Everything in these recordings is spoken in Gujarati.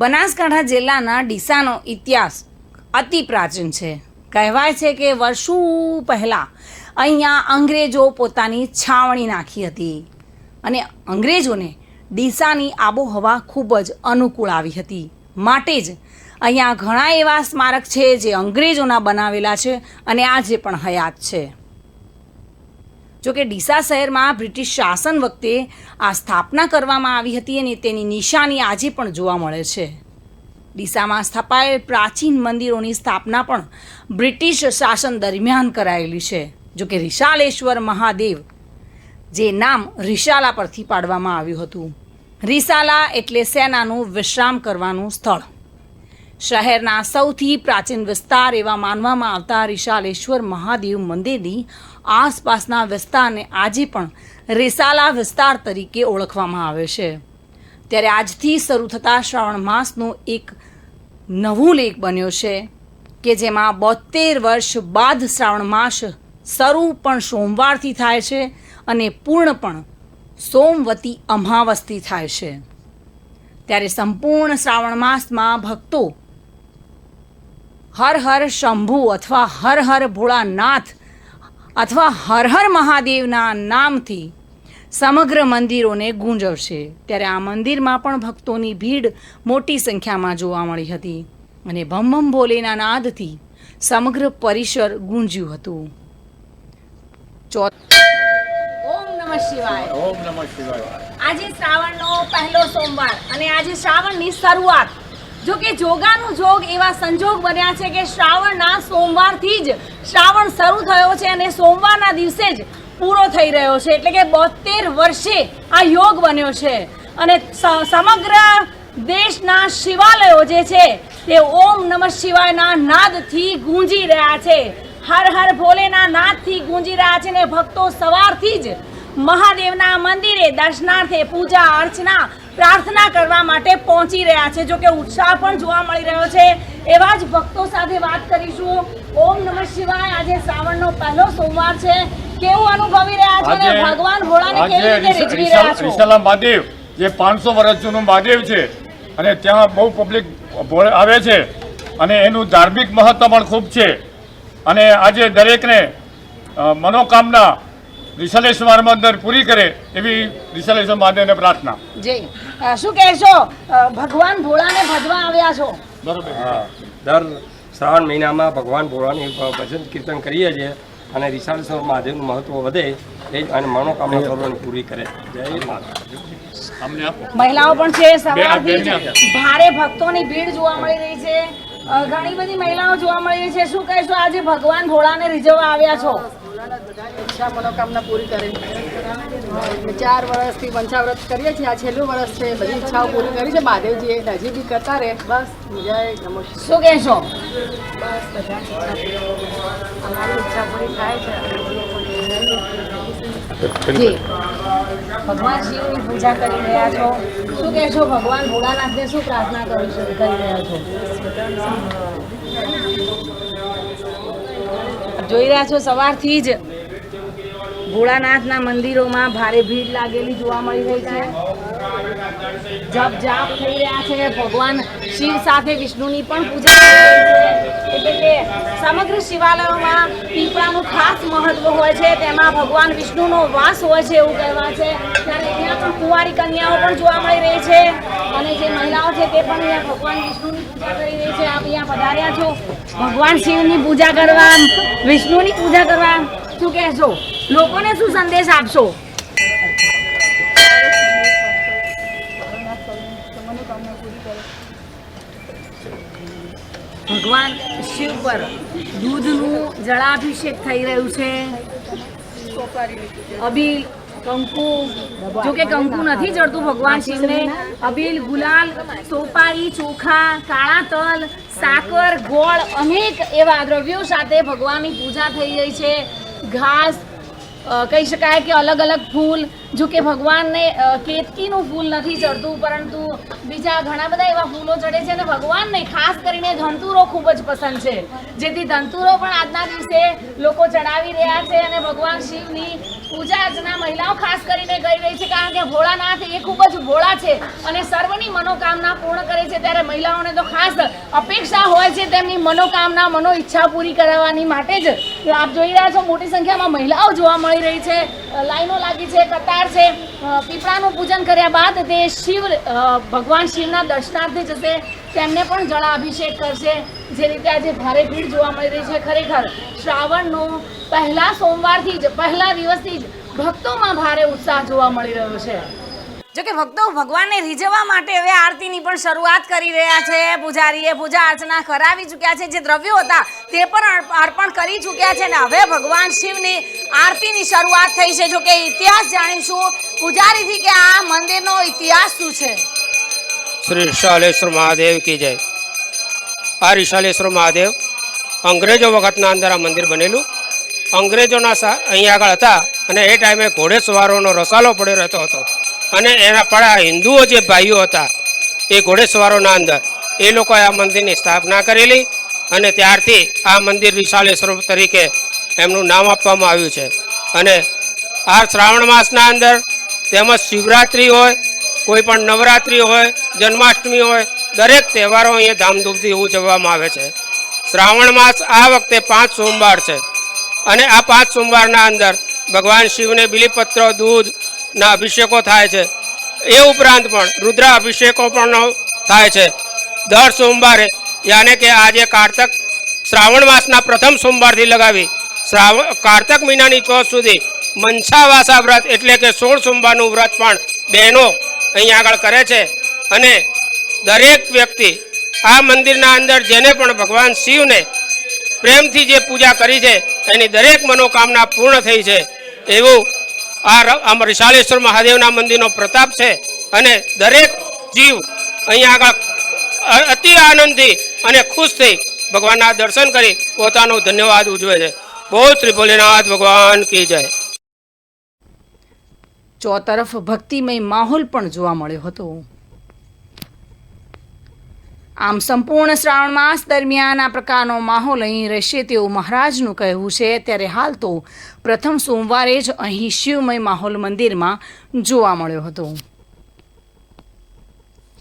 બનાસકાંઠા જિલ્લાના ડીસાનો ઇતિહાસ અતિ પ્રાચીન છે। કહેવાય છે કે વર્ષો પહેલાં અહીંયા અંગ્રેજો પોતાની છાવણી નાખી હતી અને અંગ્રેજોને ડીસાની આબોહવા ખૂબ જ અનુકૂળ આવી હતી। માટે જ અહીંયા ઘણા એવા સ્મારક છે જે અંગ્રેજોના બનાવેલા છે અને આજે પણ હયાત છે। જોકે ડીસા શહેરમાં બ્રિટિશ શાસન વખતે આ સ્થાપના કરવામાં આવી હતી અને તેની નિશાની આજે પણ જોવા મળે છે। ડીસામાં સ્થાપાયેલ પ્રાચીન મંદિરોની સ્થાપના પણ બ્રિટિશ શાસન દરમિયાન કરાયેલી છે। જોકે રિશાલેશ્વર મહાદેવ જે નામ રિશાલા પરથી પાડવામાં આવ્યું હતું। રિસાલા એટલે સેનાનું વિશ્રામ કરવાનું સ્થળ। શહેરના સૌથી પ્રાચીન વિસ્તાર એવા માનવામાં આવતા રિશાલેશ્વર મહાદેવ મંદિરની આસપાસના વિસ્તારને આજે પણ રિસાલા વિસ્તાર તરીકે ઓળખવામાં આવે છે। ત્યારે આજથી શરૂ થતા શ્રાવણ માસનો એક નવું લેખ બન્યો છે કે જેમાં 72 વર્ષ બાદ શ્રાવણ માસ શરૂ પણ સોમવારથી થાય છે અને પૂર્ણ પણ સોમવતી અમાવસથી થાય છે। ત્યારે સંપૂર્ણ શ્રાવણ માસમાં ભક્તો હર હર શંભુ અથવા હર હર ભોળાનાથ અથવા હર હર મહાદેવના નામથી સમગ્ર મંદિરોને ગૂંજવશે। ત્યારે આ મંદિરમાં પણ ભક્તોની ભીડ મોટી સંખ્યામાં જોવા મળી હતી અને ભમ ભમ ભોલેના નાદથી સમગ્ર પરિસર ગૂંજ્યું હતું। ઓમ નમઃ શિવાય। ઓમ નમઃ શિવાય। આજે શ્રાવણનો પહેલો સોમવાર અને આજે શ્રાવણની શરૂઆત। જો કે જોગાનું જોગ એવા સંજોગ બન્યા છે કે શ્રાવણના સોમવારથી જ શ્રાવણ શરૂ થયો છે અને સોમવારના દિવસે જ પૂરો થઈ રહ્યો છે। એટલે કે 72 વર્ષે આ યોગ બન્યો છે અને સમગ્ર દેશના શિવાલયો જે છે તે ઓમ નમઃ શિવાયના નાદથી ગૂંજી રહ્યા છે। હર હર ભોલેના નાદથી ગૂંજી રહ્યા છે ને ભક્તો સવારથી જ મહાદેવના મંદિરે દર્શનાર્થે પૂજા અર્ચના પ્રાર્થના કરવા માટે પહોંચી રહ્યા છે। જો કે ઉત્સાહ પણ જોવા મળી રહ્યો છે। એવા જ ભક્તો સાથે વાત કરીશું। ઓમ નમઃ શિવાય। આજે શ્રાવણનો પહેલો સોમવાર છે, કેવું અનુભવી રહ્યા છો અને ભગવાન ભોળાને કેવી રીતે રીઝવી રહ્યા છો? રિશાલા મહાદેવ જે 500 વર્ષ જૂનું મહાદેવ છે અને ત્યાં બહુ પબ્લિક આવે છે અને એનું ધાર્મિક મહત્વ પણ ખૂબ છે અને આજે દરેકને મનોકામના રિશાલેશ્વર મંદિર પૂરી કરે એવી રિશાલેશ્વર મહાદેવને પ્રાર્થના। જી શું કહેશો? ભગવાન ભોળાને ભજવા આવ્યા છો? બરોબર। દર શ્રાવણ મહિનામાં ભગવાન ભોળાની ભજન કીર્તન કરીએ છીએ અને રિશાલેશ્વર મહાદેવનું મહત્વ વધે એ અને મનોકામના સર્વની પૂરી કરે। જય માતા। મહિલાઓ પણ છે, સવારથી જ ભારે ભક્તોની ભીડ જોવા મળી રહી છે। ઘણી બધી મહિલાઓ જોવા મળી રહી છે। શું કહેશો? આજે ભગવાન ભોળાને રીઝવવા આવ્યા છો? ઈચ્છા મનોકામના પૂરી કરે। 4 વર્ષથી પંચાવ્રત કરીએ છીએ, આ છેલ્લું વર્ષ છે। બધી ઈચ્છાઓ પૂરી કરી છે મહાદેવજીએ, હજી બી કરતા રહે। બસ જય નમઃ શિવાય। શું કહેશો? બસ બધાની અમારી ઈચ્છા પૂરી થાય છે। જી ભગવાન શિવની પૂજા કરી રહ્યા છો। શું કહેશો? ભગવાન ભોળાનાથને શું પ્રાર્થના કરી રહ્યા છો? જોઈ રહ્યા છો સવારથી જ ભોળાનાથના મંદિરોમાં ભારે ભીડ લાગેલી જોવા મળી રહી છે। જપ જાપ થઈ રહ્યા છે। ભગવાન શિવ સાથે વિષ્ણુની પણ પૂજા થઈ રહી છે। એટલે કે સમગ્ર શિવાલયોમાં પીપળાનું ખાસ મહત્વ હોય છે, તેમાં ભગવાન વિષ્ણુનો વાસ હોય છે એવું કહેવાય છે। ત્યારે અહીંયા પણ કુંવારી કન્યાઓ પણ જોવા મળી રહી છે અને જે મહિલાઓ છે તે પણ અહીંયા ભગવાન વિષ્ણુની પૂજા કરી રહી છે। આપ અહીંયા પધાર્યા છો ભગવાન શિવની પૂજા કરવા, વિષ્ણુની પૂજા કરવા। શું કહેશો? લોકોને શું સંદેશ આપશો? ભગવાન શિવ પર દૂધનું જળાભિષેક થઈ રહ્યું છે। અબીલ, કંકુ, જો કે કંકુ નથી ચડતું ભગવાન શિવને। અબીલ, ગુલાલ, સોપારી, ચોખા, કાળા તલ, સાકર, ગોળ અનેક એવા દ્રવ્યો સાથે ભગવાનની પૂજા થઈ રહી છે। ઘાસ, કહી શકાય કે અલગ અલગ ફૂલ, જો કે ભગવાનને કેતકીનું ફૂલ નથી ચડતું પરંતુ બીજા ઘણા બધા એવા ફૂલો ચડે છે અને ભગવાનને ખાસ કરીને ધંતુરો ખૂબ જ પસંદ છે, જેથી ધંતુરો પણ આજના દિવસે લોકો ચડાવી રહ્યા છે અને ભગવાન શિવની પૂજા અર્ચના મહિલાઓ ખાસ કરીને કરી રહી છે, કારણ કે ભોળાનાથ એ ખૂબ જ ભોળા છે અને સર્વની મનોકામના પૂર્ણ કરે છે. ત્યારે મહિલાઓને તો ખાસ અપેક્ષા હોય છે તેમની મનોકામના મનો ઈચ્છા પૂરી કરાવવાની માટે જ. આપ જોઈ રહ્યા છો મોટી સંખ્યામાં મહિલાઓ જોવા મળી રહી છે, લાઈનો લાગી છે, કતાર છે. પીપળાનું પૂજન કર્યા બાદ તે ભગવાન શિવના દર્શનાર્થે જશે, તેમને પણ જળાભિષેક કરશે. જે રીતે આજે ભારે ભીડ જોવા મળી રહી છે, ખરેખર શ્રાવણનો પહેલા સોમવારથી જ પહેલા દિવસથી જ ભક્તોમાં ભારે ઉત્સાહ જોવા મળી રહ્યો છે. જો કે ભક્તો ભગવાનને રીઝવવા માટે હવે આરતીની પણ શરૂઆત કરી રહ્યા છે. પૂજારીએ પૂજા અર્ચના કરાવી ચૂક્યા છે, જે દ્રવ્યો હતા તે પણ અર્પણ કરી ચૂક્યા છે અને હવે ભગવાન શિવની આરતીની શરૂઆત થઈ છે. જો કે ઇતિહાસ જાણીશું પૂજારીથી કે આ મંદિરનો ઇતિહાસ શું છે. શ્રી રિશાલેશ્વર મહાદેવ કી જય. આ રિશાલેશ્વર મહાદેવ અંગ્રેજો વખતના અંદર આ મંદિર બનેલું. અંગ્રેજોના અહીંયા આગળ હતા અને એ ટાઈમે ઘોડેસવારોનો રસાલો પડ્યો રહેતો હતો અને એના પડા હિન્દુઓ જે ભાઈઓ હતા એ ઘોડેસવારોના અંદર એ લોકોએ આ મંદિરની સ્થાપના કરેલી અને ત્યારથી આ મંદિર રિશાલેશ્વર તરીકે એમનું નામ આપવામાં આવ્યું છે. અને આ શ્રાવણ માસના અંદર તેમજ શિવરાત્રિ હોય, કોઈ પણ નવરાત્રિ હોય, જન્માષ્ટમી હોય, દરેક તહેવારો અહીંયા ધામધૂમથી ઉજવવામાં આવે છે. શ્રાવણ માસ આ વખતે 5 સોમવાર છે અને આ 5 સોમવારના અંદર ભગવાન શિવને બિલીપત્ર દૂધના અભિષેકો થાય છે. એ ઉપરાંત પણ રુદ્ર અભિષેકો પણ થાય છે દર સોમવારે. યાને કે આજે કારતક શ્રાવણ માસના પ્રથમ સોમવારથી લગાવી કારતક મહિનાની ચોથ સુધી મનસાવાસા વ્રત એટલે કે 16 સોમવારનું વ્રત પણ બહેનો અહીંયા આગળ કરે છે. અને દરેક વ્યક્તિ આ મંદિરના અંદર જેને પણ ભગવાન શિવને પ્રેમથી જે પૂજા કરી છે એની દરેક મનોકામના પૂર્ણ થઈ છે એવું આ રિશાલેશ્વર મહાદેવના મંદિરનો પ્રતાપ છે. અને દરેક જીવ અહીંયા આગળ અતિ આનંદથી અને ખુશ થઈ ભગવાનના દર્શન કરી પોતાનો ધન્યવાદ ઉજવે છે. બોલ શ્રી ભોલેનાથ ભગવાન કી જય. ચોતરફ ભક્તિમય માહોલ પણ જોવા મળ્યો હતો. આમ સંપૂર્ણ શ્રાવણ માસ દરમિયાન આ પ્રકારનો માહોલ અહીં રહેશે તેવું મહારાજનું કહેવું છે. ત્યારે હાલ તો પ્રથમ સોમવારે જ અહીં શિવમય માહોલ મંદિરમાં જોવા મળ્યો હતો.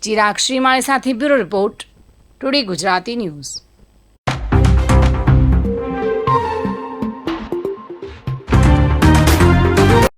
ચિરાગ શ્રીમાળી સાથે bureau report, today Gujarati news.